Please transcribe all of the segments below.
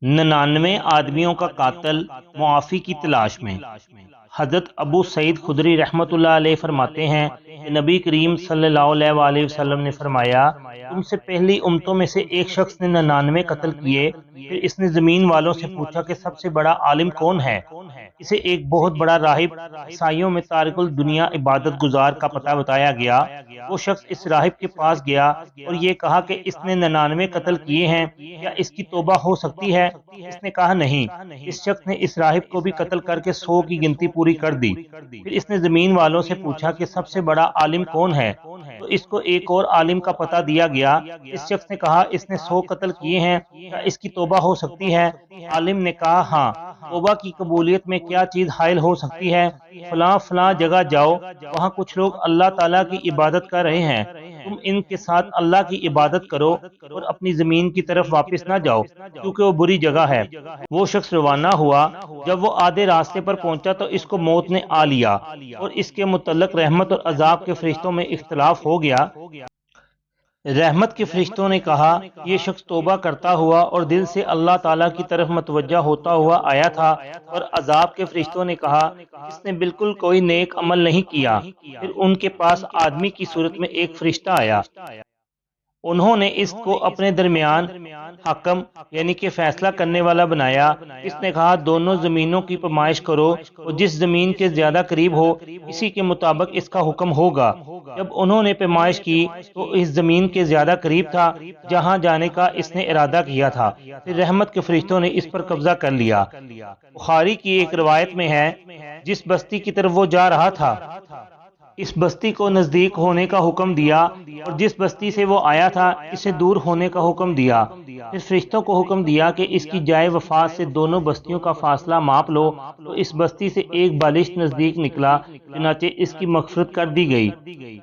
99 آدمیوں کا قاتل معافی کی تلاش میں۔ حضرت ابو سعید خدری رحمۃ اللہ علیہ فرماتے ہیں کہ نبی کریم صلی اللہ علیہ وآلہ وسلم نے فرمایا، تم سے پہلی امتوں میں سے ایک شخص نے 99 قتل کیے، پھر اس نے زمین والوں سے پوچھا کہ سب سے بڑا عالم کون ہے؟ اسے ایک بہت بڑا راہب عیسائیوں میں تارک الدنیا عبادت گزار کا پتہ بتایا گیا۔ وہ شخص اس راہب کے پاس گیا اور یہ کہا کہ اس نے 99 قتل کیے ہیں، کیا اس کی توبہ ہو سکتی ہے؟ اس نے کہا نہیں۔ اس شخص نے اس راہب کو بھی قتل کر کے 100 کی گنتی پوری کر دی۔ پھر اس نے زمین والوں سے پوچھا کہ سب سے بڑا عالم کون ہے؟ تو اس کو ایک اور عالم کا پتہ دیا گیا۔ اس شخص نے کہا اس نے 100 قتل کیے ہیں، کیا اس کی توبہ ہو سکتی ہے؟ عالم نے کہا ہاں۔ توبہ کی قبولیت میں کیا چیز حائل ہو سکتی ہے؟ فلاں فلاں جگہ جاؤ، وہاں کچھ لوگ اللہ تعالیٰ کی عبادت کر رہے ہیں، تم ان کے ساتھ اللہ کی عبادت کرو اور اپنی زمین کی طرف واپس نہ جاؤ کیونکہ وہ بری جگہ ہے۔ وہ شخص روانہ ہوا۔ جب وہ آدھے راستے پر پہنچا تو اس کو موت نے آ لیا اور اس کے متعلق رحمت اور عذاب کے فرشتوں میں اختلاف ہو گیا۔ رحمت کے فرشتوں نے کہا یہ شخص توبہ کرتا ہوا اور دل سے اللہ تعالیٰ کی طرف متوجہ ہوتا ہوا آیا تھا، اور عذاب کے فرشتوں نے کہا اس نے بالکل کوئی نیک عمل نہیں کیا۔ پھر ان کے پاس آدمی کی صورت میں ایک فرشتہ آیا۔ انہوں نے اس کو اپنے درمیان حکم یعنی کہ فیصلہ کرنے والا بنایا۔ اس نے کہا دونوں زمینوں کی پیمائش کرو اور جس زمین کے زیادہ قریب ہو اسی کے مطابق اس کا حکم ہوگا۔ جب انہوں نے پیمائش کی تو اس زمین کے زیادہ قریب تھا جہاں جانے کا اس نے ارادہ کیا تھا۔ پھر رحمت کے فرشتوں نے اس پر قبضہ کر لیا۔ بخاری کی ایک روایت میں ہے جس بستی کی طرف وہ جا رہا تھا اس بستی کو نزدیک ہونے کا حکم دیا اور جس بستی سے وہ آیا تھا اسے دور ہونے کا حکم دیا۔ پھر فرشتوں کو حکم دیا کہ اس کی جائے وفات سے دونوں بستیوں کا فاصلہ ماپ لو، تو اس بستی سے ایک بالشت نزدیک نکلا، چنانچہ اس کی مغفرت کر دی گئی۔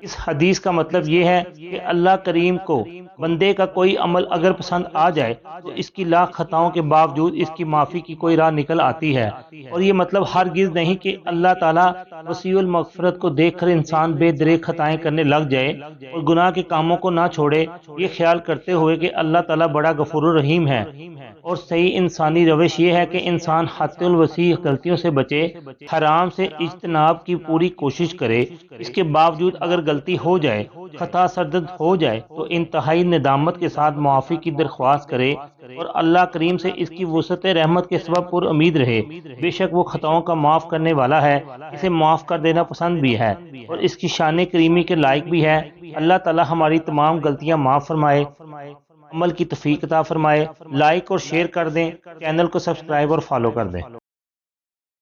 اس حدیث کا مطلب یہ ہے کہ اللہ کریم کو بندے کا کوئی عمل اگر پسند آ جائے تو اس کی لاکھ خطاؤں کے باوجود اس کی معافی کی کوئی راہ نکل آتی ہے، اور یہ مطلب ہرگز نہیں کہ اللہ تعالیٰ وسیع المغفرت کو دیکھ کر انسان بے دریغ خطائیں کرنے لگ جائے اور گناہ کے کاموں کو نہ چھوڑے، یہ خیال کرتے ہوئے کہ اللہ تعالیٰ بڑا غفور الرحیم ہے۔ اور صحیح انسانی روش یہ ہے کہ انسان حد الوسیع غلطیوں سے بچے، حرام سے اجتناب کی پوری کوشش کرے، اس کے باوجود اگر غلطی ہو جائے، خطا سرزد ہو جائے تو انتہائی ندامت کے ساتھ معافی کی درخواست کرے اور اللہ کریم سے اس کی وسعت رحمت کے سبب پر امید رہے۔ بے شک وہ خطاؤں کا معاف کرنے والا ہے، اسے معاف کر دینا پسند بھی ہے اور اس کی شان کریمی کے لائق بھی ہے۔ اللہ تعالی ہماری تمام غلطیاں معاف فرمائے، عمل کی توفیق عطا فرمائے۔ لائک اور شیئر کر دیں، چینل کو سبسکرائب اور فالو کر دیں۔